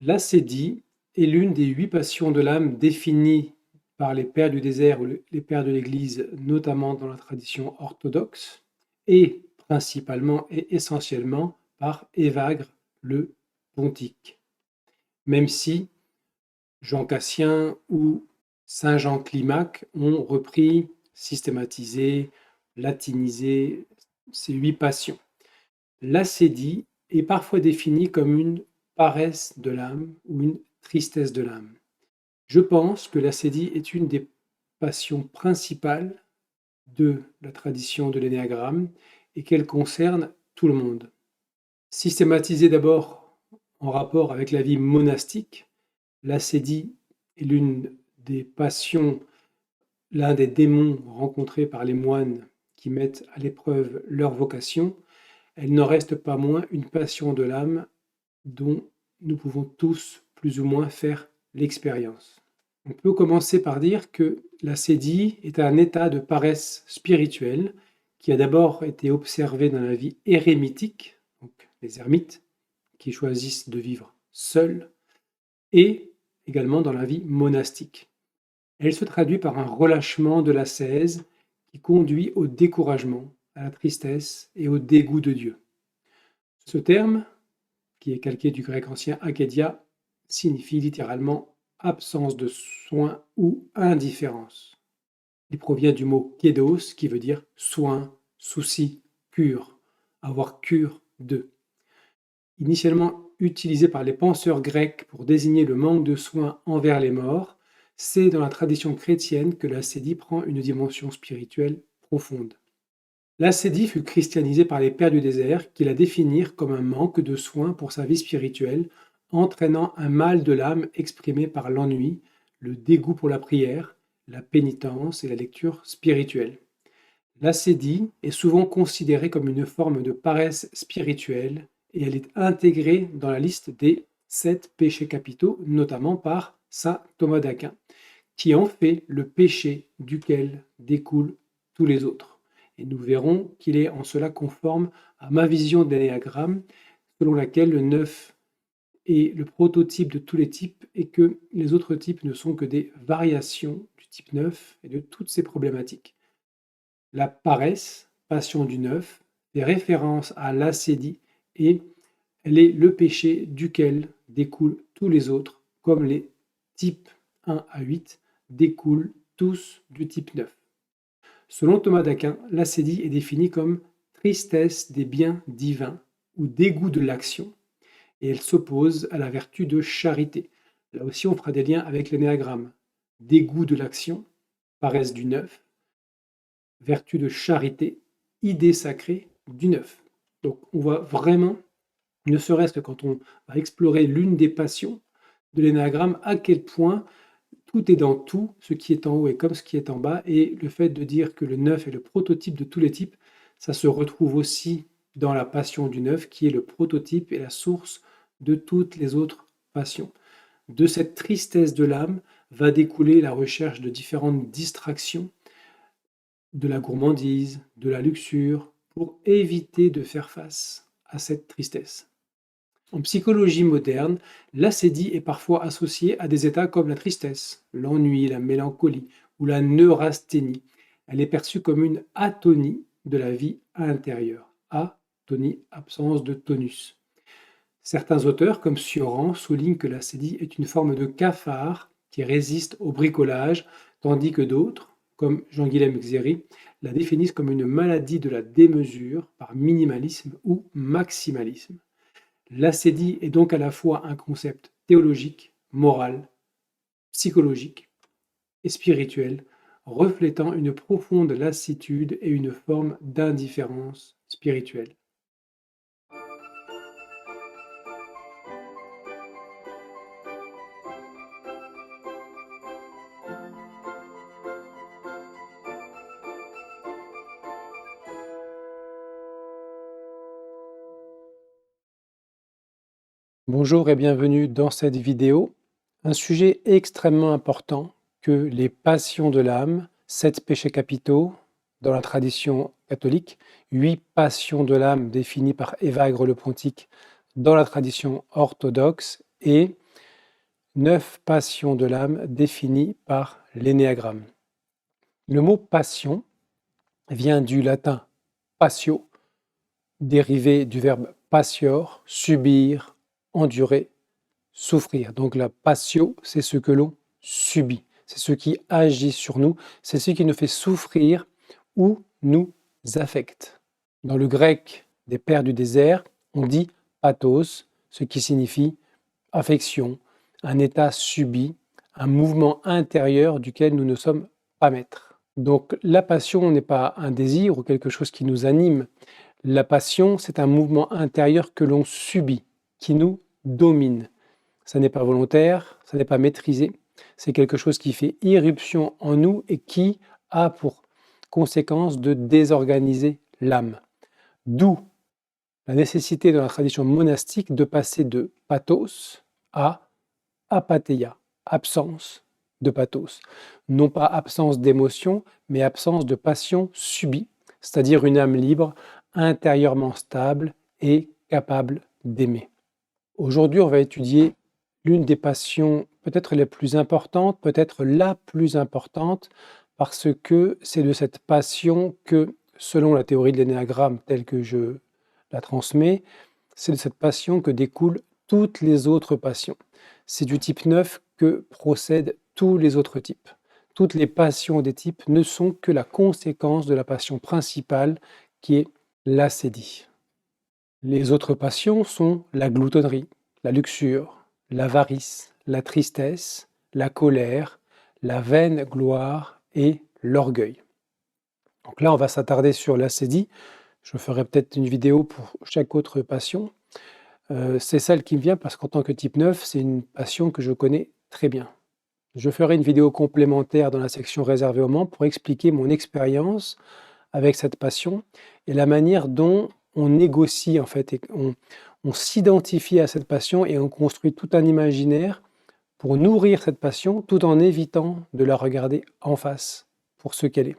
L'acédie est l'une des 8 passions de l'âme définies par les pères du désert ou les pères de l'Église, notamment dans la tradition orthodoxe, et principalement et essentiellement par Évagre le Pontique. Même si Jean Cassien ou saint Jean Climac ont repris, systématisé, latinisé ces 8 passions. L'acédie est parfois définie comme une paresse de l'âme ou une tristesse de l'âme. Je pense que l'acédie est une des passions principales de la tradition de l'énéagramme et qu'elle concerne tout le monde. Systématisée d'abord en rapport avec la vie monastique, l'acédie est l'une des passions, l'un des démons rencontrés par les moines qui mettent à l'épreuve leur vocation. Elle n'en reste pas moins une passion de l'âme dont nous pouvons tous plus ou moins faire l'expérience. On peut commencer par dire que l'acédie est un état de paresse spirituelle qui a d'abord été observé dans la vie érémitique, donc les ermites qui choisissent de vivre seuls, et également dans la vie monastique. Elle se traduit par un relâchement de l'ascèse qui conduit au découragement, à la tristesse et au dégoût de Dieu. Ce terme, qui est calqué du grec ancien akédia, signifie littéralement absence de soin ou indifférence. Il provient du mot kédos qui veut dire soin, souci, cure, avoir cure de. Initialement utilisé par les penseurs grecs pour désigner le manque de soins envers les morts, c'est dans la tradition chrétienne que l'acédie prend une dimension spirituelle profonde. L'acédie fut christianisée par les pères du désert qui la définirent comme un manque de soins pour sa vie spirituelle, entraînant un mal de l'âme exprimé par l'ennui, le dégoût pour la prière, la pénitence et la lecture spirituelle. L'acédie est souvent considérée comme une forme de paresse spirituelle et elle est intégrée dans la liste des 7 péchés capitaux, notamment par saint Thomas d'Aquin, qui en fait le péché duquel découlent tous les autres. Et nous verrons qu'il est en cela conforme à ma vision de l'énéagramme, selon laquelle le 9 est le prototype de tous les types et que les autres types ne sont que des variations du type 9 et de toutes ces problématiques. La paresse, passion du 9, fait référence à l'acédie et elle est le péché duquel découlent tous les autres, comme les types 1 à 8 découlent tous du type 9. Selon Thomas d'Aquin, l'acédie est définie comme tristesse des biens divins ou dégoût de l'action, et elle s'oppose à la vertu de charité. Là aussi, on fera des liens avec l'énéagramme. Dégoût de l'action, paresse du 9, vertu de charité, idée sacrée du 9. Donc on voit vraiment, ne serait-ce que quand on va explorer l'une des passions de l'énéagramme, à quel point tout est dans tout, ce qui est en haut est comme ce qui est en bas, et le fait de dire que le 9 est le prototype de tous les types, ça se retrouve aussi dans la passion du 9, qui est le prototype et la source de toutes les autres passions. De cette tristesse de l'âme va découler la recherche de différentes distractions, de la gourmandise, de la luxure, pour éviter de faire face à cette tristesse. En psychologie moderne, l'acédie est parfois associée à des états comme la tristesse, l'ennui, la mélancolie ou la neurasthénie. Elle est perçue comme une atonie de la vie intérieure. Atonie, absence de tonus. Certains auteurs, comme Sioran, soulignent que l'acédie est une forme de cafard qui résiste au bricolage, tandis que d'autres, comme Jean-Guilhem Xéry, la définissent comme une maladie de la démesure par minimalisme ou maximalisme. L'acédie est donc à la fois un concept théologique, moral, psychologique et spirituel, reflétant une profonde lassitude et une forme d'indifférence spirituelle. Bonjour et bienvenue dans cette vidéo. Un sujet extrêmement important que les passions de l'âme, 7 péchés capitaux dans la tradition catholique, 8 passions de l'âme définies par Évagre le Pontique dans la tradition orthodoxe et 9 passions de l'âme définies par l'énéagramme. Le mot passion vient du latin passio, dérivé du verbe patior, subir, endurer, souffrir. Donc la passio, c'est ce que l'on subit, c'est ce qui agit sur nous, c'est ce qui nous fait souffrir ou nous affecte. Dans le grec des pères du désert, on dit pathos, ce qui signifie affection, un état subi, un mouvement intérieur duquel nous ne sommes pas maîtres. Donc la passion n'est pas un désir ou quelque chose qui nous anime. La passion, c'est un mouvement intérieur que l'on subit, qui nous domine. Ça n'est pas volontaire, ça n'est pas maîtrisé, c'est quelque chose qui fait irruption en nous et qui a pour conséquence de désorganiser l'âme. D'où la nécessité dans la tradition monastique de passer de pathos à apatheia, absence de pathos. Non pas absence d'émotion, mais absence de passion subie, c'est-à-dire une âme libre, intérieurement stable et capable d'aimer. Aujourd'hui, on va étudier l'une des passions peut-être les plus importantes, peut-être la plus importante, parce que c'est de cette passion que, selon la théorie de l'énéagramme telle que je la transmets, c'est de cette passion que découlent toutes les autres passions. C'est du type 9 que procèdent tous les autres types. Toutes les passions des types ne sont que la conséquence de la passion principale qui est l'acédie. Les autres passions sont la gloutonnerie, la luxure, l'avarice, la tristesse, la colère, la vaine gloire et l'orgueil. Donc là, on va s'attarder sur l'acédie. Je ferai peut-être une vidéo pour chaque autre passion. C'est celle qui me vient parce qu'en tant que type 9, c'est une passion que je connais très bien. Je ferai une vidéo complémentaire dans la section réservée aux membres pour expliquer mon expérience avec cette passion et la manière dont on négocie en fait et on s'identifie à cette passion et on construit tout un imaginaire pour nourrir cette passion tout en évitant de la regarder en face pour ce qu'elle est.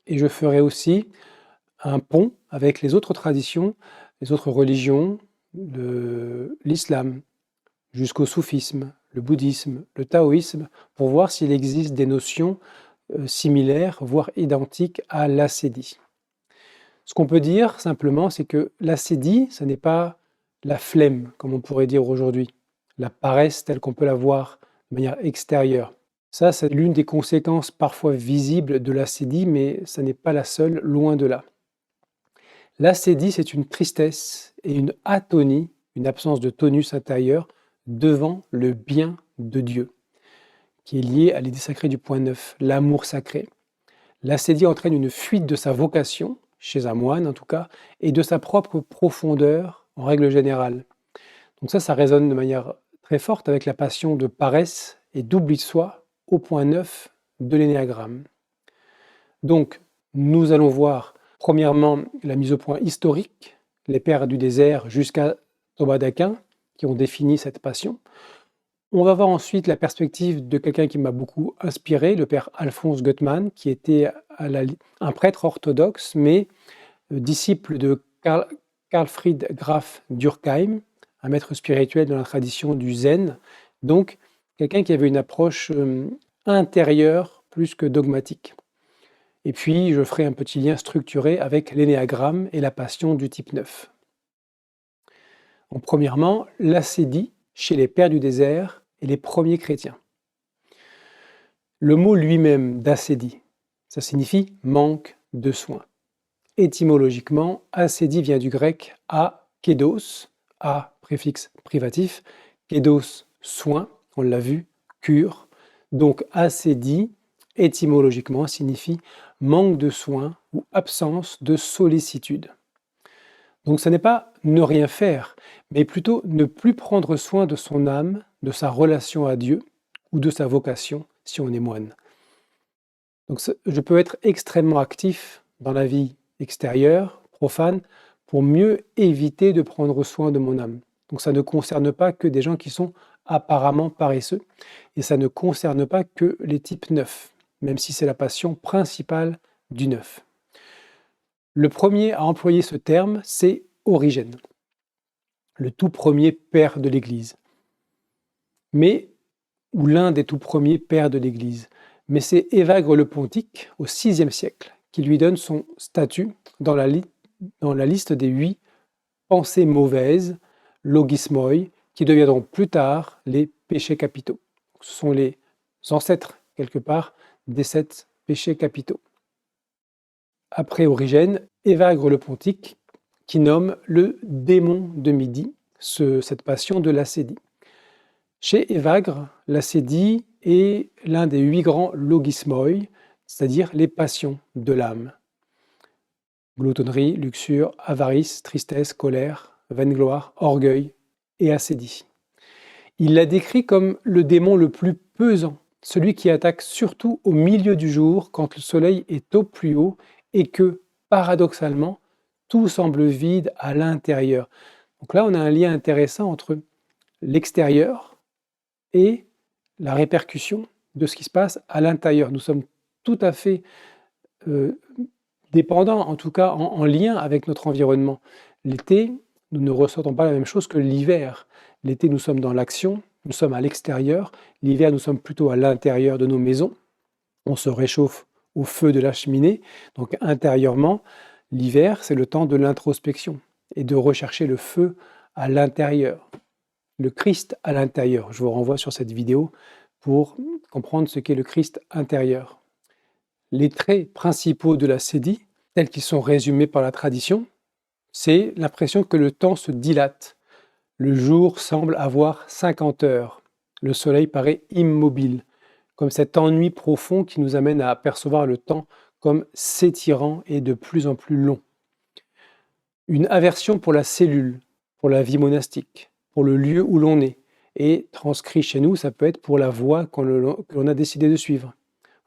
Et je ferai aussi un pont avec les autres traditions, les autres religions, l'islam, jusqu'au soufisme, le bouddhisme, le taoïsme, pour voir s'il existe des notions similaires, voire identiques à l'acédie. Ce qu'on peut dire simplement, c'est que l'acédie, ce n'est pas la flemme, comme on pourrait dire aujourd'hui, la paresse telle qu'on peut la voir de manière extérieure. Ça, c'est l'une des conséquences parfois visibles de l'acédie, mais ce n'est pas la seule, loin de là. L'acédie, c'est une tristesse et une atonie, une absence de tonus intérieur devant le bien de Dieu, qui est lié à l'idée sacrée du point 9, l'amour sacré. L'acédie entraîne une fuite de sa vocation, chez un moine en tout cas, et de sa propre profondeur en règle générale. Donc ça résonne de manière très forte avec la passion de paresse et d'oubli de soi au point 9 de l'énéagramme. Donc, nous allons voir premièrement la mise au point historique, les pères du désert jusqu'à Thomas d'Aquin, qui ont défini cette passion. On va voir ensuite la perspective de quelqu'un qui m'a beaucoup inspiré, le père Alphonse Gottman, qui était un prêtre orthodoxe, mais disciple de Karlfried Graf Durkheim, un maître spirituel dans la tradition du zen. Donc, quelqu'un qui avait une approche intérieure plus que dogmatique. Et puis, je ferai un petit lien structuré avec l'énéagramme et la passion du type 9. Donc, premièrement, l'acédie chez les pères du désert et les premiers chrétiens. Le mot lui-même d'acédie, ça signifie manque de soins. Étymologiquement, acédie vient du grec akédos, a préfixe privatif, kédos soin, on l'a vu, cure. Donc acédie, étymologiquement, signifie manque de soins ou absence de sollicitude. Donc ce n'est pas ne rien faire, mais plutôt ne plus prendre soin de son âme, de sa relation à Dieu ou de sa vocation si on est moine. Donc je peux être extrêmement actif dans la vie extérieure, profane, pour mieux éviter de prendre soin de mon âme. Donc ça ne concerne pas que des gens qui sont apparemment paresseux, et ça ne concerne pas que les types 9, même si c'est la passion principale du 9. Le premier à employer ce terme, c'est Origène, le tout premier père de l'Église. Mais ou l'un des tout premiers pères de l'Église, mais c'est Évagre le Pontique, au VIe siècle, qui lui donne son statut dans la liste des 8 pensées mauvaises, logismoi, qui deviendront plus tard les péchés capitaux. Ce sont les ancêtres, quelque part, des 7 péchés capitaux. Après Origène, Évagre le Pontique, qui nomme le démon de midi, cette passion de l'acédie. Chez Évagre, l'acédie est l'un des 8 grands logismoi, c'est-à-dire les passions de l'âme. Gloutonnerie, luxure, avarice, tristesse, colère, vaingloire, orgueil et acédie. Il la décrit comme le démon le plus pesant, celui qui attaque surtout au milieu du jour quand le soleil est au plus haut et que, paradoxalement, tout semble vide à l'intérieur. Donc là, on a un lien intéressant entre l'extérieur et la répercussion de ce qui se passe à l'intérieur. Nous sommes tout à fait dépendants, en tout cas en lien avec notre environnement. L'été, nous ne ressentons pas la même chose que l'hiver. L'été, nous sommes dans l'action, nous sommes à l'extérieur. L'hiver, nous sommes plutôt à l'intérieur de nos maisons. On se réchauffe au feu de la cheminée. Donc intérieurement, l'hiver, c'est le temps de l'introspection et de rechercher le feu à l'intérieur. Le Christ à l'intérieur. Je vous renvoie sur cette vidéo pour comprendre ce qu'est le Christ intérieur. Les traits principaux de l'acédie, tels qu'ils sont résumés par la tradition, c'est l'impression que le temps se dilate. Le jour semble avoir 50 heures. Le soleil paraît immobile, comme cet ennui profond qui nous amène à apercevoir le temps comme s'étirant et de plus en plus long. Une aversion pour la cellule, pour la vie monastique, pour le lieu où l'on est. Et transcrit chez nous, ça peut être pour la voie que l'on a décidé de suivre.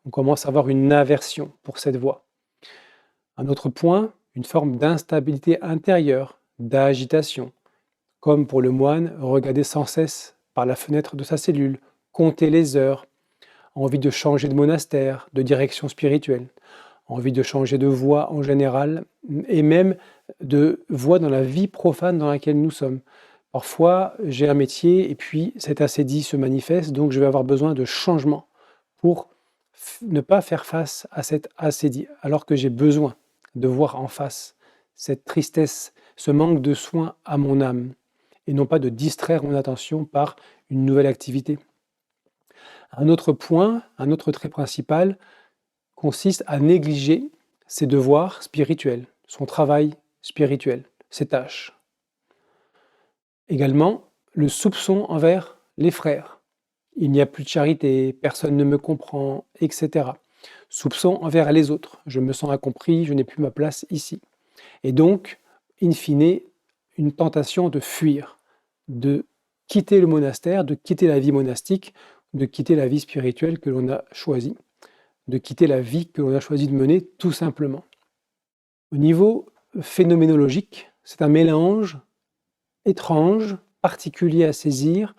On commence à avoir une aversion pour cette voie. Un autre point, une forme d'instabilité intérieure, d'agitation, comme pour le moine, regarder sans cesse par la fenêtre de sa cellule, compter les heures, envie de changer de monastère, de direction spirituelle, envie de changer de voie en général, et même de voie dans la vie profane dans laquelle nous sommes. Parfois, j'ai un métier et puis cette acédie se manifeste, donc je vais avoir besoin de changement pour ne pas faire face à cette acédie, alors que j'ai besoin de voir en face cette tristesse, ce manque de soin à mon âme, et non pas de distraire mon attention par une nouvelle activité. Un autre point, un autre trait principal, consiste à négliger ses devoirs spirituels, son travail spirituel, ses tâches. Également, le soupçon envers les frères. Il n'y a plus de charité, personne ne me comprend, etc. Soupçon envers les autres. Je me sens incompris, je n'ai plus ma place ici. Et donc, in fine, une tentation de fuir, de quitter le monastère, de quitter la vie monastique, de quitter la vie spirituelle que l'on a choisie, de quitter la vie que l'on a choisi de mener tout simplement. Au niveau phénoménologique, c'est un mélange étrange, particulier à saisir,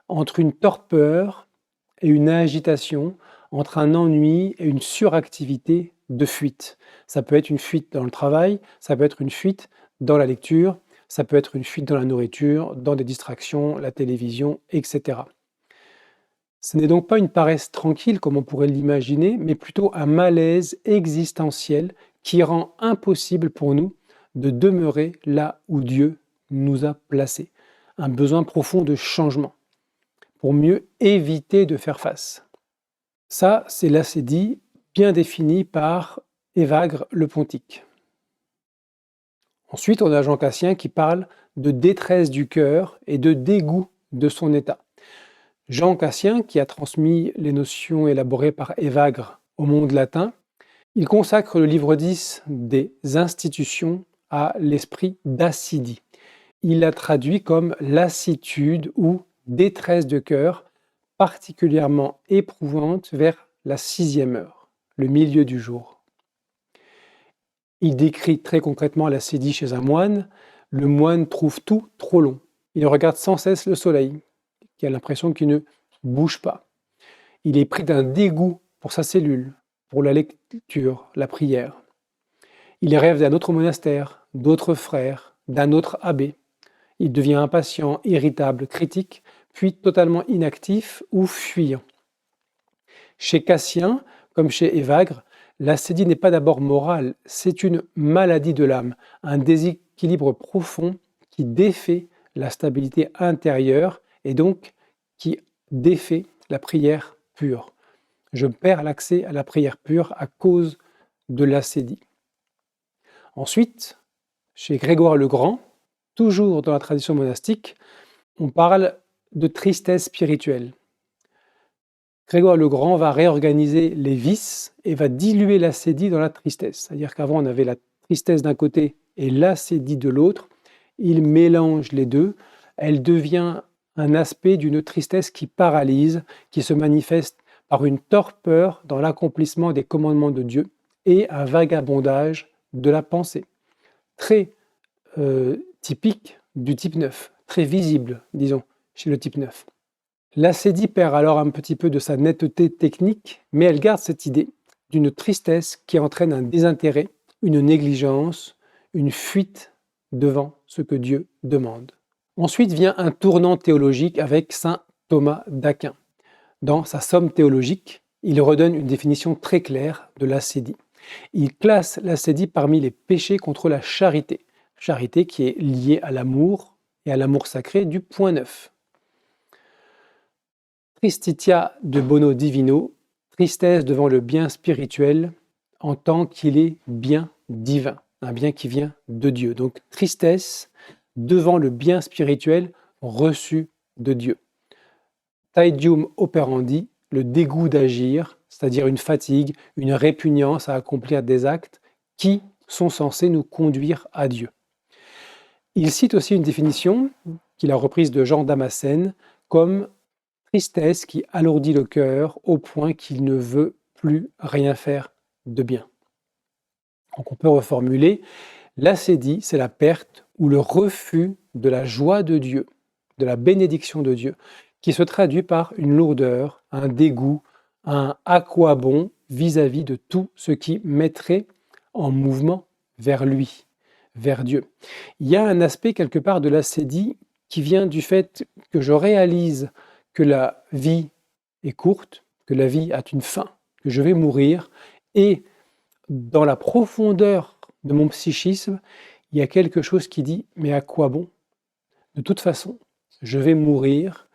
entre une torpeur et une agitation, entre un ennui et une suractivité de fuite. Ça peut être une fuite dans le travail, ça peut être une fuite dans la lecture, ça peut être une fuite dans la nourriture, dans des distractions, la télévision, etc. Ce n'est donc pas une paresse tranquille comme on pourrait l'imaginer, mais plutôt un malaise existentiel qui rend impossible pour nous de demeurer là où Dieu nous a placés. Un besoin profond de changement pour mieux éviter de faire face. Ça, c'est l'acédie bien définie par Évagre le Pontique. Ensuite, on a Jean Cassien qui parle de détresse du cœur et de dégoût de son état. Jean Cassien, qui a transmis les notions élaborées par Évagre au monde latin, il consacre le livre 10 des institutions à l'esprit d'accidie. Il l'a traduit comme lassitude ou détresse de cœur, particulièrement éprouvante vers la 6e heure, le milieu du jour. Il décrit très concrètement l'acédie chez un moine. Le moine trouve tout trop long. Il regarde sans cesse le soleil, qui a l'impression qu'il ne bouge pas. Il est pris d'un dégoût pour sa cellule, pour la lecture, la prière. Il rêve d'un autre monastère, d'autres frères, d'un autre abbé. Il devient impatient, irritable, critique, puis totalement inactif ou fuyant. Chez Cassien, comme chez Évagre, l'ascédie n'est pas d'abord morale, c'est une maladie de l'âme, un déséquilibre profond qui défait la stabilité intérieure et donc qui défait la prière pure. Je perds l'accès à la prière pure à cause de l'ascédie. Ensuite, chez Grégoire le Grand, toujours dans la tradition monastique, on parle de tristesse spirituelle. Grégoire le Grand va réorganiser les vices et va diluer l'ascédie dans la tristesse. C'est-à-dire qu'avant, on avait la tristesse d'un côté et l'ascédie de l'autre. Il mélange les deux. Elle devient un aspect d'une tristesse qui paralyse, qui se manifeste par une torpeur dans l'accomplissement des commandements de Dieu et un vagabondage de la pensée. Très typique du type 9, très visible, disons, chez le type 9. L'ascédie perd alors un petit peu de sa netteté technique, mais elle garde cette idée d'une tristesse qui entraîne un désintérêt, une négligence, une fuite devant ce que Dieu demande. Ensuite vient un tournant théologique avec saint Thomas d'Aquin. Dans sa Somme théologique, il redonne une définition très claire de l'ascédie. Il classe l'ascédie parmi les péchés contre la charité qui est liée à l'amour et à l'amour sacré du point 9. Tristitia de bono divino, tristesse devant le bien spirituel en tant qu'il est bien divin, un bien qui vient de Dieu. Donc tristesse devant le bien spirituel reçu de Dieu. Taedium operandi, le dégoût d'agir, c'est-à-dire une fatigue, une répugnance à accomplir des actes qui sont censés nous conduire à Dieu. Il cite aussi une définition qu'il a reprise de Jean Damascène comme tristesse qui alourdit le cœur au point qu'il ne veut plus rien faire de bien. Donc on peut reformuler, l'ascédie, c'est la perte ou le refus de la joie de Dieu, de la bénédiction de Dieu, qui se traduit par une lourdeur, un dégoût, un à quoi bon vis-à-vis de tout ce qui mettrait en mouvement vers lui, vers Dieu. Il y a un aspect quelque part de l'ascédie qui vient du fait que je réalise que la vie est courte, que la vie a une fin, que je vais mourir, et dans la profondeur de mon psychisme, il y a quelque chose qui dit « mais à quoi bon ? De toute façon, je vais mourir,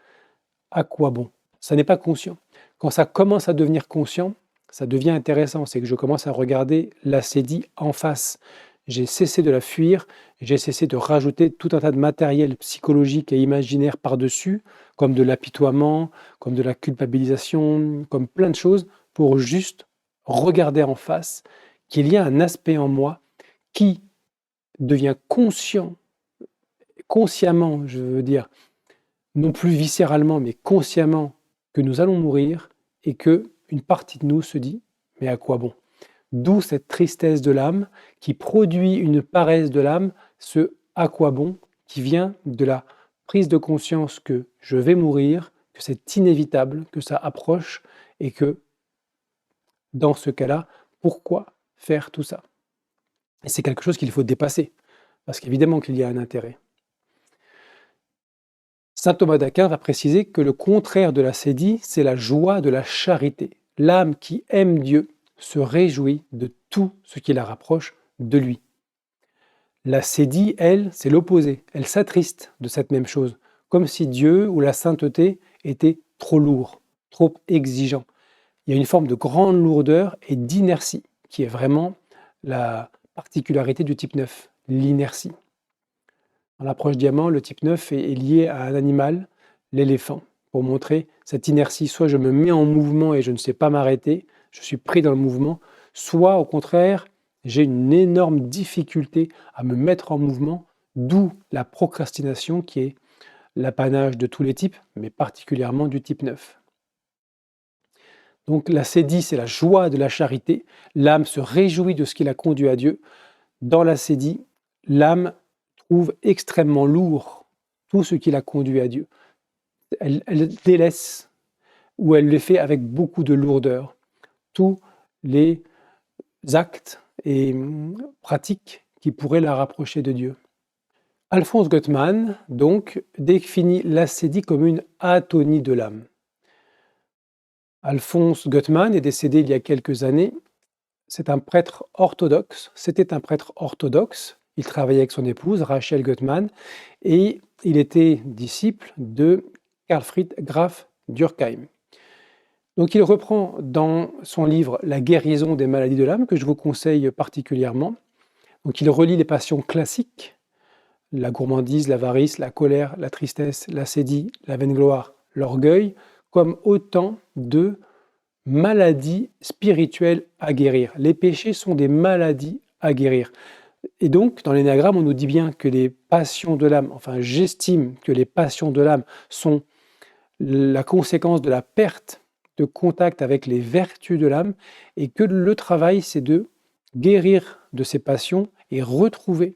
à quoi bon ?» Ça n'est pas conscient. Quand ça commence à devenir conscient, ça devient intéressant, c'est que je commence à regarder l'ascédie en face. J'ai cessé de la fuir, j'ai cessé de rajouter tout un tas de matériel psychologique et imaginaire par-dessus, comme de l'apitoiement, comme de la culpabilisation, comme plein de choses, pour juste regarder en face qu'il y a un aspect en moi qui devient consciemment, je veux dire, non plus viscéralement, mais consciemment, que nous allons mourir et que une partie de nous se dit « mais à quoi bon ?» D'où cette tristesse de l'âme qui produit une paresse de l'âme, ce « à quoi bon ?» qui vient de la prise de conscience que je vais mourir, que c'est inévitable, que ça approche et que dans ce cas-là, pourquoi faire tout ça? Et c'est quelque chose qu'il faut dépasser, parce qu'évidemment qu'il y a un intérêt. Saint Thomas d'Aquin va préciser que le contraire de l'ascédie, c'est la joie de la charité. L'âme qui aime Dieu se réjouit de tout ce qui la rapproche de lui. L'ascédie, elle, c'est l'opposé. Elle s'attriste de cette même chose, comme si Dieu ou la sainteté était trop lourd, trop exigeant. Il y a une forme de grande lourdeur et d'inertie, qui est vraiment la particularité du type 9, l'inertie. Dans l'approche diamant, le type 9 est lié à un animal, l'éléphant, pour montrer cette inertie. Soit je me mets en mouvement et je ne sais pas m'arrêter, je suis pris dans le mouvement, soit au contraire, j'ai une énorme difficulté à me mettre en mouvement, d'où la procrastination qui est l'apanage de tous les types, mais particulièrement du type 9. Donc l'ascédie, c'est la joie de la charité. L'âme se réjouit de ce qui la conduit à Dieu. Dans l'ascédie, l'âme trouve extrêmement lourd tout ce qui la conduit à Dieu. Elle délaisse ou elle le fait avec beaucoup de lourdeur. Tous les actes et pratiques qui pourraient la rapprocher de Dieu. Alphonse Gottman, donc, définit l'ascédie comme une atonie de l'âme. Alphonse Gottman est décédé il y a quelques années. C'était un prêtre orthodoxe. Il travaillait avec son épouse, Rachel Gottman, et il était disciple de Karl Friedrich Graf Durkheim. Donc il reprend dans son livre La guérison des maladies de l'âme, que je vous conseille particulièrement. Donc il relie les passions classiques, la gourmandise, l'avarice, la colère, la tristesse, l'ascédie, la vaine gloire, l'orgueil, comme autant de maladies spirituelles à guérir. Les péchés sont des maladies à guérir. Et donc, dans l'énéagramme, on nous dit bien que les passions de l'âme, enfin j'estime que les passions de l'âme sont la conséquence de la perte de contact avec les vertus de l'âme, et que le travail, c'est de guérir de ces passions et retrouver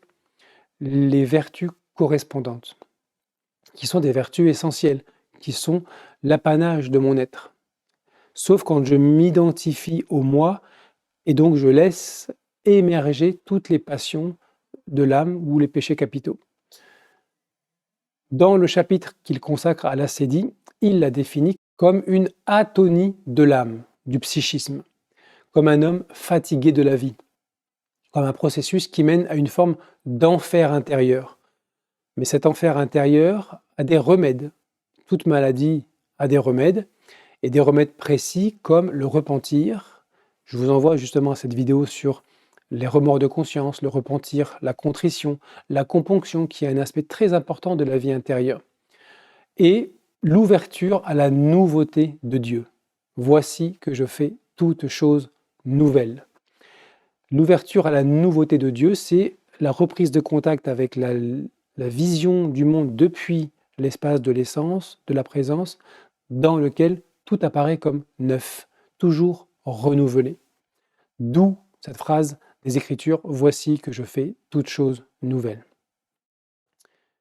les vertus correspondantes, qui sont des vertus essentielles, qui sont l'apanage de mon être. Sauf quand je m'identifie au moi, et donc je laisse émerger toutes les passions de l'âme ou les péchés capitaux. Dans le chapitre qu'il consacre à l'ascédie, il la définit comme une atonie de l'âme, du psychisme, comme un homme fatigué de la vie, comme un processus qui mène à une forme d'enfer intérieur. Mais cet enfer intérieur a des remèdes. Toute maladie a des remèdes, et des remèdes précis comme le repentir. Je vous envoie justement cette vidéo sur les remords de conscience, le repentir, la contrition, la componction, qui est un aspect très important de la vie intérieure, et l'ouverture à la nouveauté de Dieu. Voici que je fais toutes choses nouvelles. L'ouverture à la nouveauté de Dieu, c'est la reprise de contact avec la vision du monde depuis l'espace de l'essence, de la présence, dans lequel tout apparaît comme neuf, toujours renouvelé. D'où cette phrase des Écritures, « Voici que je fais toutes choses nouvelles ».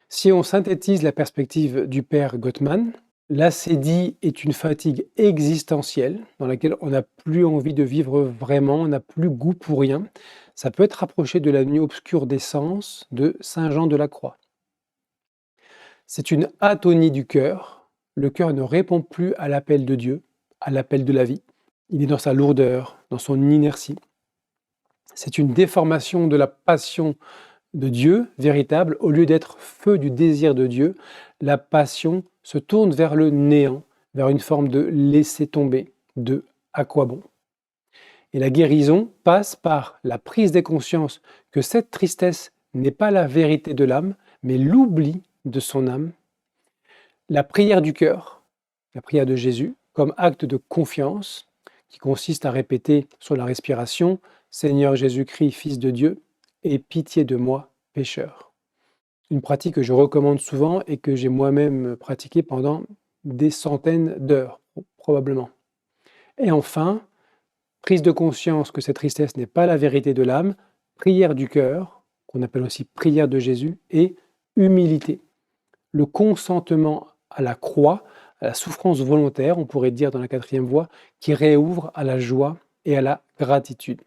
Si on synthétise la perspective du père Gottman, l'ascédie est une fatigue existentielle dans laquelle on n'a plus envie de vivre vraiment, on n'a plus goût pour rien. Ça peut être rapproché de la nuit obscure des sens de Saint Jean de la Croix. C'est une atonie du cœur. Le cœur ne répond plus à l'appel de Dieu, à l'appel de la vie. Il est dans sa lourdeur, dans son inertie. C'est une déformation de la passion de Dieu véritable. Au lieu d'être feu du désir de Dieu, la passion se tourne vers le néant, vers une forme de laisser tomber, de à quoi bon. Et la guérison passe par la prise des consciences que cette tristesse n'est pas la vérité de l'âme, mais l'oubli de son âme. La prière du cœur, la prière de Jésus, comme acte de confiance, qui consiste à répéter sur la respiration « Seigneur Jésus-Christ, Fils de Dieu, aie pitié de moi, pécheur ». Une pratique que je recommande souvent et que j'ai moi-même pratiquée pendant des centaines d'heures, probablement. Et enfin, prise de conscience que cette tristesse n'est pas la vérité de l'âme, prière du cœur, qu'on appelle aussi prière de Jésus, et humilité. Le consentement à la croix, à la souffrance volontaire, on pourrait dire dans la 4e voie, qui réouvre à la joie et à la gratitude.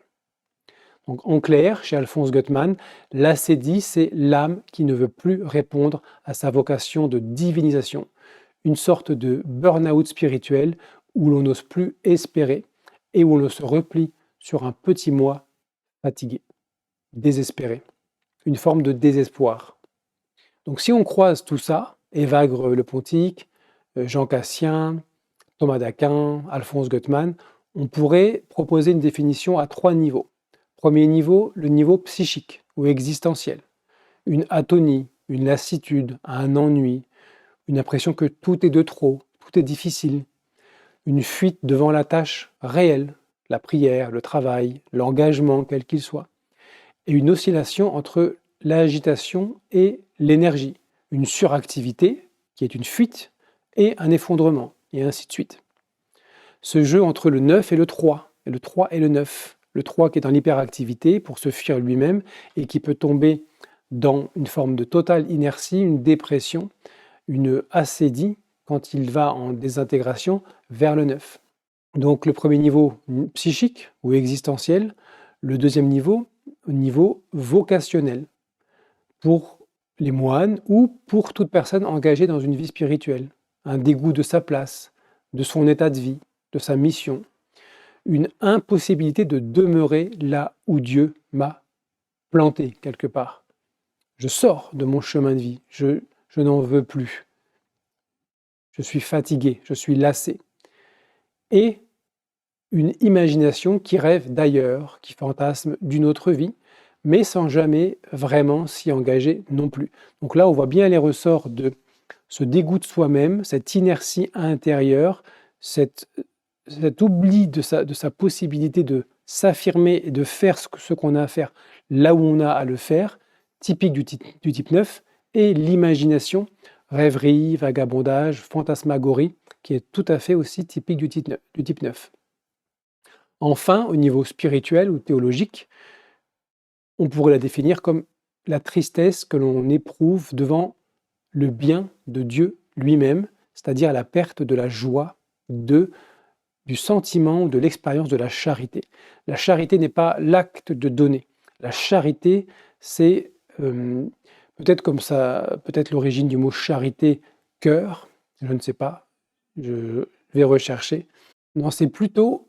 Donc, en clair, chez Alphonse Gottman, l'ascédie, c'est l'âme qui ne veut plus répondre à sa vocation de divinisation, une sorte de burn-out spirituel où l'on n'ose plus espérer et où l'on se replie sur un petit moi fatigué, désespéré, une forme de désespoir. Donc si on croise tout ça, Évagre le Pontique, Jean Cassien, Thomas d'Aquin, Alphonse Gottman, on pourrait proposer une définition à 3 niveaux. Premier niveau, le niveau psychique ou existentiel. Une atonie, une lassitude, un ennui, une impression que tout est de trop, tout est difficile. Une fuite devant la tâche réelle, la prière, le travail, l'engagement, quel qu'il soit. Et une oscillation entre l'agitation et l'énergie. Une suractivité, qui est une fuite, et un effondrement, et ainsi de suite. Ce jeu entre le 9 et le 3 et le 9. Le 3 qui est dans l'hyperactivité pour se fuir lui-même et qui peut tomber dans une forme de totale inertie, une dépression, une ascédie quand il va en désintégration vers le 9. Donc le premier niveau psychique ou existentiel, le deuxième niveau, au niveau vocationnel, pour les moines ou pour toute personne engagée dans une vie spirituelle, un dégoût de sa place, de son état de vie, de sa mission, une impossibilité de demeurer là où Dieu m'a planté quelque part. Je sors de mon chemin de vie, je n'en veux plus. Je suis fatigué, je suis lassé. Et une imagination qui rêve d'ailleurs, qui fantasme d'une autre vie, mais sans jamais vraiment s'y engager non plus. Donc là, on voit bien les ressorts de ce dégoût de soi-même, cette inertie intérieure, cet oubli de sa possibilité de s'affirmer et de faire ce qu'on a à faire là où on a à le faire, typique du type 9, et l'imagination, rêverie, vagabondage, fantasmagorie, qui est tout à fait aussi typique du type 9. Enfin, au niveau spirituel ou théologique, on pourrait la définir comme la tristesse que l'on éprouve devant le bien de Dieu lui-même, c'est-à-dire la perte de la joie, du sentiment ou de l'expérience de la charité. La charité n'est pas l'acte de donner. La charité, c'est peut-être comme ça, peut-être l'origine du mot charité, cœur, je ne sais pas, je vais rechercher. Non, c'est plutôt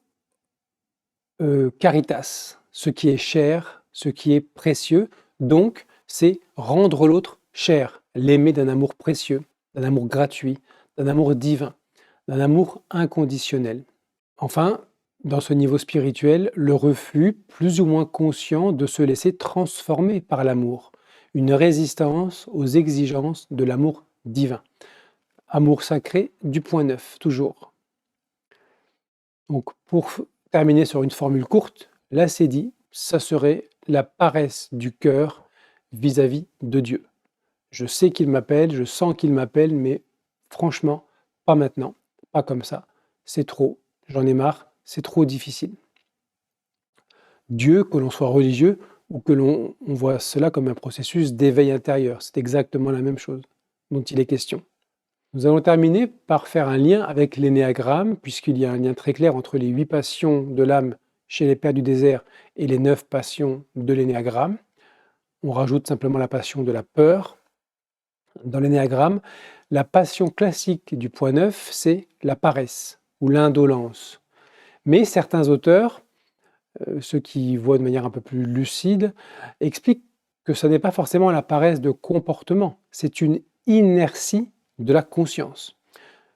caritas, ce qui est cher, ce qui est précieux. Donc, c'est rendre l'autre cher, l'aimer d'un amour précieux, d'un amour gratuit, d'un amour divin, d'un amour inconditionnel. Enfin, dans ce niveau spirituel, le refus, plus ou moins conscient de se laisser transformer par l'amour, une résistance aux exigences de l'amour divin. Amour sacré du point 9, toujours. Donc, pour terminer sur une formule courte, l'acédie, ça serait la paresse du cœur vis-à-vis de Dieu. Je sais qu'il m'appelle, je sens qu'il m'appelle, mais franchement, pas maintenant, pas comme ça. C'est trop, j'en ai marre, c'est trop difficile. Dieu, que l'on soit religieux ou que l'on voit cela comme un processus d'éveil intérieur, c'est exactement la même chose dont il est question. Nous allons terminer par faire un lien avec l'énéagramme, puisqu'il y a un lien très clair entre les 8 passions de l'âme chez les pères du désert et les 9 passions de l'énéagramme. On rajoute simplement la passion de la peur. Dans l'énéagramme, la passion classique du point 9, c'est la paresse ou l'indolence. Mais certains auteurs, ceux qui voient de manière un peu plus lucide, expliquent que ce n'est pas forcément la paresse de comportement, c'est une inertie de la conscience.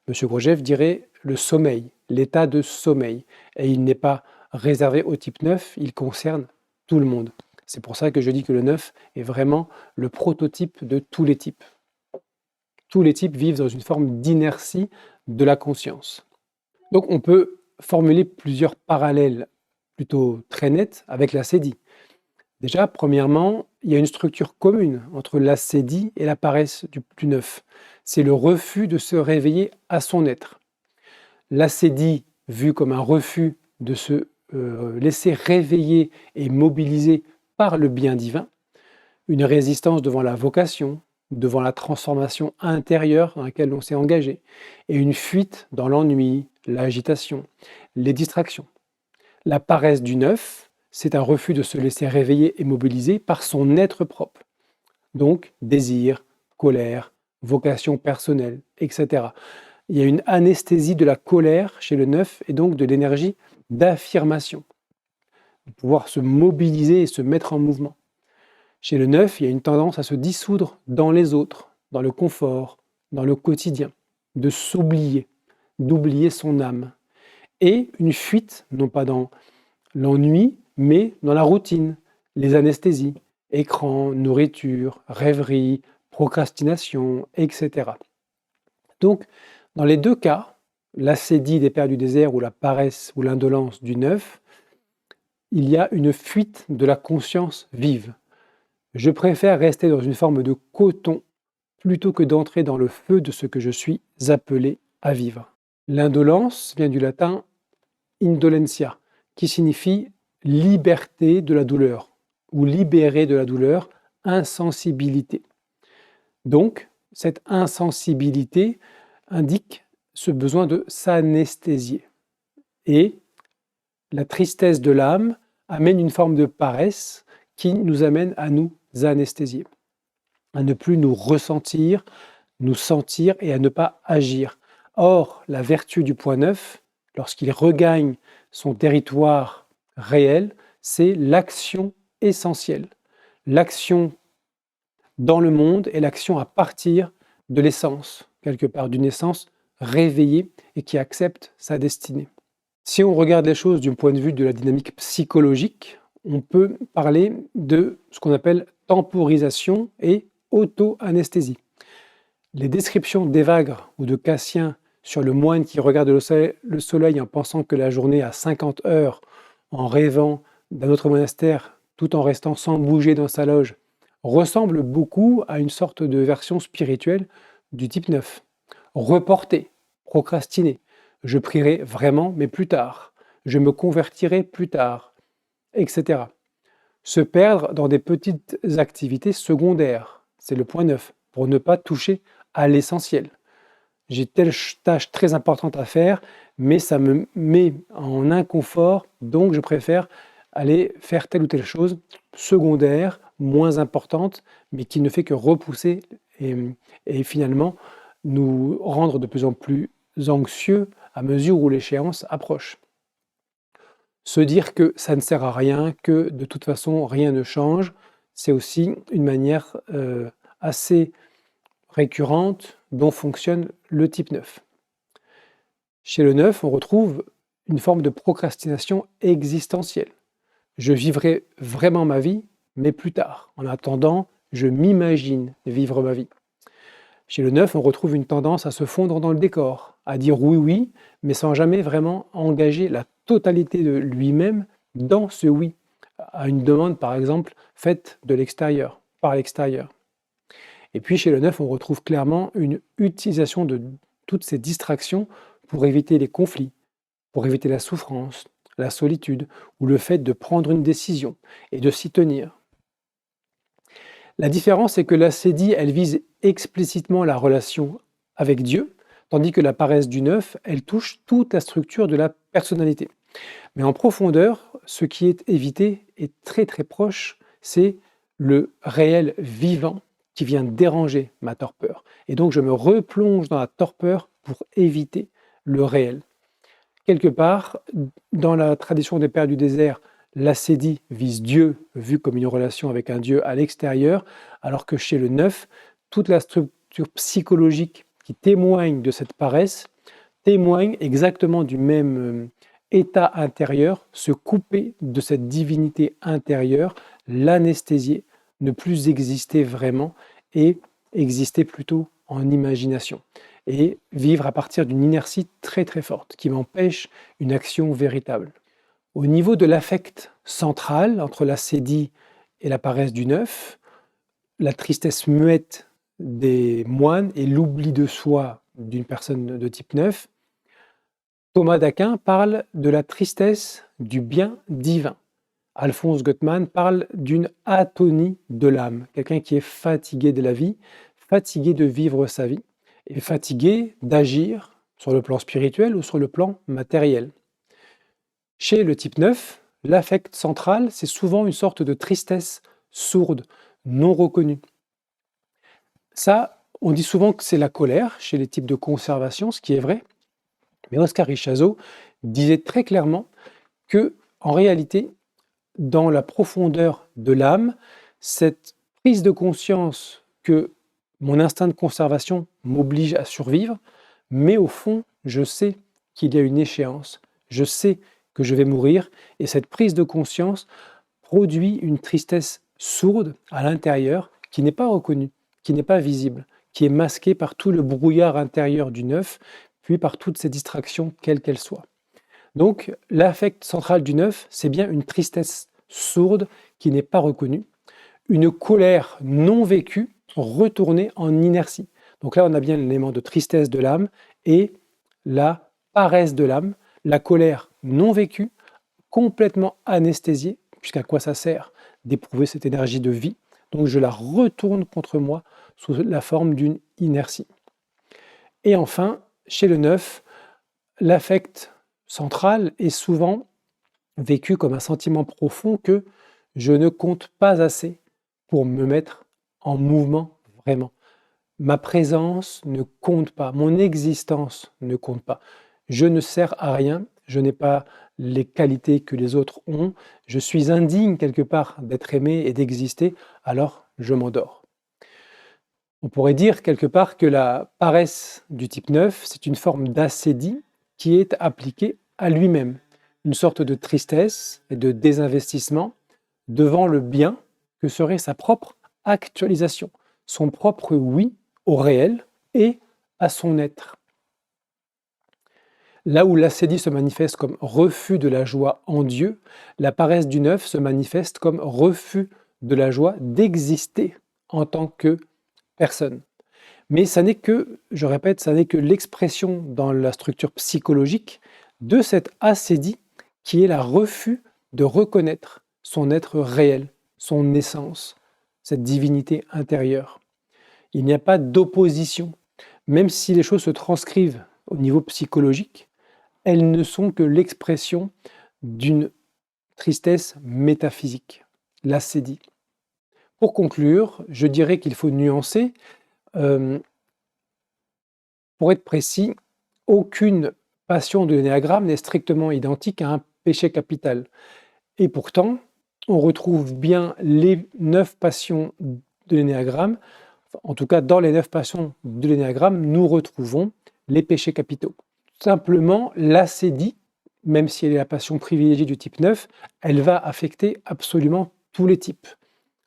M. Grosjev dirait le sommeil, l'état de sommeil. Et il n'est pas réservé au type 9, il concerne tout le monde. C'est pour ça que je dis que le 9 est vraiment le prototype de tous les types. Tous les types vivent dans une forme d'inertie de la conscience. Donc on peut formuler plusieurs parallèles plutôt très nets avec l'acédie. Déjà, premièrement, il y a une structure commune entre l'acédie et la paresse du 9. C'est le refus de se réveiller à son être. L'acédie, vue comme un refus de se laisser réveiller et mobiliser par le bien divin, une résistance devant la vocation, devant la transformation intérieure dans laquelle on s'est engagé, et une fuite dans l'ennui, l'agitation, les distractions. La paresse du 9, c'est un refus de se laisser réveiller et mobiliser par son être propre. Donc, désir, colère, vocation personnelle, etc. Il y a une anesthésie de la colère chez le 9 et donc de l'énergie d'affirmation, de pouvoir se mobiliser et se mettre en mouvement. Chez le 9, il y a une tendance à se dissoudre dans les autres, dans le confort, dans le quotidien, de s'oublier, d'oublier son âme. Et une fuite, non pas dans l'ennui, mais dans la routine, les anesthésies, écran, nourriture, rêverie, procrastination, etc. Donc, dans les deux cas, l'acédie des pères du désert ou la paresse ou l'indolence du 9, il y a une fuite de la conscience vive. Je préfère rester dans une forme de coton plutôt que d'entrer dans le feu de ce que je suis appelé à vivre. L'indolence vient du latin indolentia, qui signifie liberté de la douleur ou libérer de la douleur, insensibilité. Donc, cette insensibilité indique ce besoin de s'anesthésier. Et la tristesse de l'âme amène une forme de paresse qui nous amène à nous anesthésier. à ne plus nous ressentir, nous sentir et à ne pas agir. Or, la vertu du point 9, lorsqu'il regagne son territoire réel, c'est l'action essentielle. L'action dans le monde et l'action à partir de l'essence, quelque part d'une essence réveillée et qui accepte sa destinée. Si on regarde les choses du point de vue de la dynamique psychologique, on peut parler de ce qu'on appelle temporisation et auto-anesthésie. Les descriptions d'Evagre ou de Cassien sur le moine qui regarde le soleil en pensant que la journée a 50 heures, en rêvant d'un autre monastère tout en restant sans bouger dans sa loge, ressemble beaucoup à une sorte de version spirituelle du type 9. Reporter, procrastiner. Je prierai vraiment, mais plus tard. Je me convertirai plus tard, etc. Se perdre dans des petites activités secondaires, c'est le point 9, pour ne pas toucher à l'essentiel. J'ai telle tâche très importante à faire, mais ça me met en inconfort, donc je préfère aller faire telle ou telle chose secondaire, moins importante, mais qui ne fait que repousser et finalement nous rendre de plus en plus anxieux à mesure où l'échéance approche. Se dire que ça ne sert à rien, que de toute façon rien ne change, c'est aussi une manière assez récurrente dont fonctionne le type 9. Chez le 9, on retrouve une forme de procrastination existentielle. Je vivrai vraiment ma vie, mais plus tard. En attendant, je m'imagine vivre ma vie. Chez le 9, on retrouve une tendance à se fondre dans le décor, à dire oui, oui, mais sans jamais vraiment engager la totalité de lui-même dans ce oui, à une demande par exemple faite de l'extérieur, par l'extérieur. Et puis chez le 9, on retrouve clairement une utilisation de toutes ces distractions pour éviter les conflits, pour éviter la souffrance, la solitude ou le fait de prendre une décision et de s'y tenir. La différence, c'est que la cédille, elle vise explicitement la relation avec Dieu, tandis que la paresse du 9, elle touche toute la structure de la personnalité. Mais en profondeur, ce qui est évité est très très proche, c'est le réel vivant qui vient déranger ma torpeur. Et donc je me replonge dans la torpeur pour éviter le réel. Quelque part, dans la tradition des pères du désert, l'ascédie vise Dieu vu comme une relation avec un Dieu à l'extérieur, alors que chez le 9, toute la structure psychologique qui témoigne de cette paresse témoigne exactement du même état intérieur, se couper de cette divinité intérieure, l'anesthésier, ne plus exister vraiment et exister plutôt en imagination et vivre à partir d'une inertie très très forte qui m'empêche une action véritable. Au niveau de l'affect central entre la cédille et la paresse du 9, la tristesse muette des moines et l'oubli de soi d'une personne de type 9, Thomas d'Aquin parle de la tristesse du bien divin. Alphonse Gottman parle d'une atonie de l'âme, quelqu'un qui est fatigué de la vie, fatigué de vivre sa vie, et fatigué d'agir sur le plan spirituel ou sur le plan matériel. Chez le type 9, l'affect central, c'est souvent une sorte de tristesse sourde, non reconnue. Ça, on dit souvent que c'est la colère chez les types de conservation, ce qui est vrai, mais Oscar Ichazo disait très clairement que, en réalité, dans la profondeur de l'âme, cette prise de conscience que mon instinct de conservation m'oblige à survivre, mais au fond, je sais qu'il y a une échéance, je sais que je vais mourir, et cette prise de conscience produit une tristesse sourde à l'intérieur qui n'est pas reconnue, qui n'est pas visible, qui est masquée par tout le brouillard intérieur du 9, puis par toutes ces distractions, quelles qu'elles soient. Donc, l'affect central du 9, c'est bien une tristesse sourde qui n'est pas reconnue, une colère non vécue retournée en inertie. Donc là, on a bien l'élément de tristesse de l'âme et la paresse de l'âme, la colère non vécue, complètement anesthésiée, puisqu'à quoi ça sert d'éprouver cette énergie de vie. Donc je la retourne contre moi sous la forme d'une inertie. Et enfin, chez le 9, l'affect central est souvent vécu comme un sentiment profond que je ne compte pas assez pour me mettre en mouvement vraiment. Ma présence ne compte pas, mon existence ne compte pas. Je ne sers à rien, je n'ai pas les qualités que les autres ont, je suis indigne quelque part d'être aimé et d'exister, alors je m'endors. On pourrait dire quelque part que la paresse du type 9, c'est une forme d'ascédie qui est appliquée à lui-même, une sorte de tristesse et de désinvestissement devant le bien que serait sa propre actualisation, son propre oui au réel et à son être. Là où l'ascédie se manifeste comme refus de la joie en Dieu, la paresse du 9 se manifeste comme refus de la joie d'exister en tant que personne. Mais ça n'est que, je répète, ça n'est que l'expression dans la structure psychologique de cette ascédie qui est le refus de reconnaître son être réel, son essence, cette divinité intérieure. Il n'y a pas d'opposition. Même si les choses se transcrivent au niveau psychologique, elles ne sont que l'expression d'une tristesse métaphysique, l'ascédie. Pour conclure, je dirais qu'il faut nuancer. Pour être précis, aucune passion de l'énéagramme n'est strictement identique à un péché capital. Et pourtant, on retrouve bien les 9 passions de l'énéagramme. En tout cas, dans les 9 passions de l'énéagramme, nous retrouvons les péchés capitaux. Simplement, l'ascédie, même si elle est la passion privilégiée du type 9, elle va affecter absolument tous les types.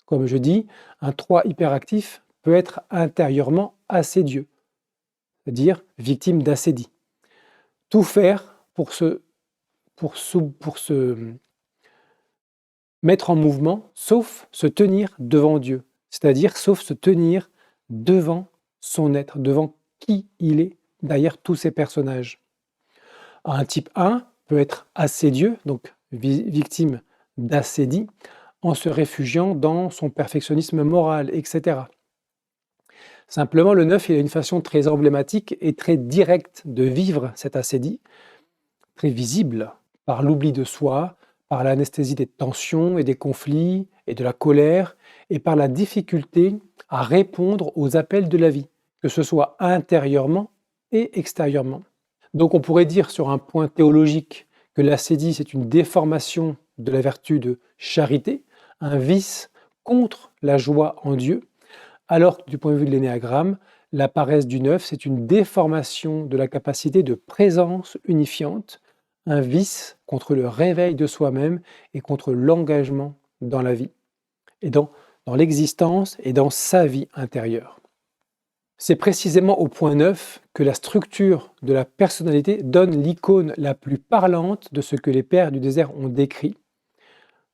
Comme je dis, un 3 hyperactif peut être intérieurement ascédieux, c'est-à-dire victime d'ascédie. Tout faire pour se mettre en mouvement, sauf se tenir devant Dieu, c'est-à-dire sauf se tenir devant son être, devant qui il est derrière tous ces personnages. Un type 1 peut être ascédieux, donc victime d'ascédie, en se réfugiant dans son perfectionnisme moral, etc. Simplement, le 9, il a une façon très emblématique et très directe de vivre cette ascédie, très visible par l'oubli de soi, par l'anesthésie des tensions et des conflits et de la colère, et par la difficulté à répondre aux appels de la vie, que ce soit intérieurement et extérieurement. Donc on pourrait dire sur un point théologique que l'ascédie, c'est une déformation de la vertu de charité, un vice contre la joie en Dieu, alors que du point de vue de l'énéagramme, la paresse du 9, c'est une déformation de la capacité de présence unifiante, un vice contre le réveil de soi-même et contre l'engagement dans la vie, et dans l'existence et dans sa vie intérieure. C'est précisément au point 9 que la structure de la personnalité donne l'icône la plus parlante de ce que les pères du désert ont décrit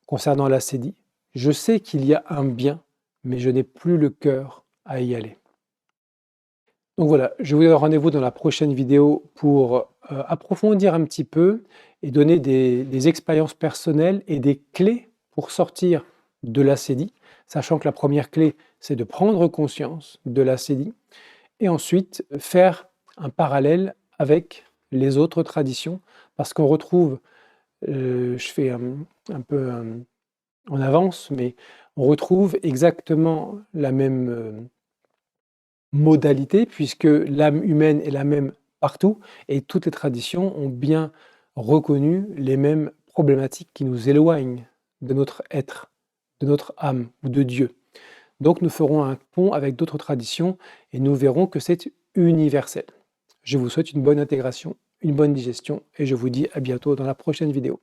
concernant l'ascédie. Je sais qu'il y a un bien, mais je n'ai plus le cœur à y aller. Donc voilà, je vous donne rendez-vous dans la prochaine vidéo pour approfondir un petit peu et donner des expériences personnelles et des clés pour sortir de l'ascédie, sachant que la première clé, c'est de prendre conscience de l'ascédie et ensuite faire un parallèle avec les autres traditions, parce qu'on retrouve, je fais un peu en avance, mais on retrouve exactement la même modalité, puisque l'âme humaine est la même partout, et toutes les traditions ont bien reconnu les mêmes problématiques qui nous éloignent de notre être, de notre âme ou de Dieu. Donc nous ferons un pont avec d'autres traditions et nous verrons que c'est universel. Je vous souhaite une bonne intégration, une bonne digestion et je vous dis à bientôt dans la prochaine vidéo.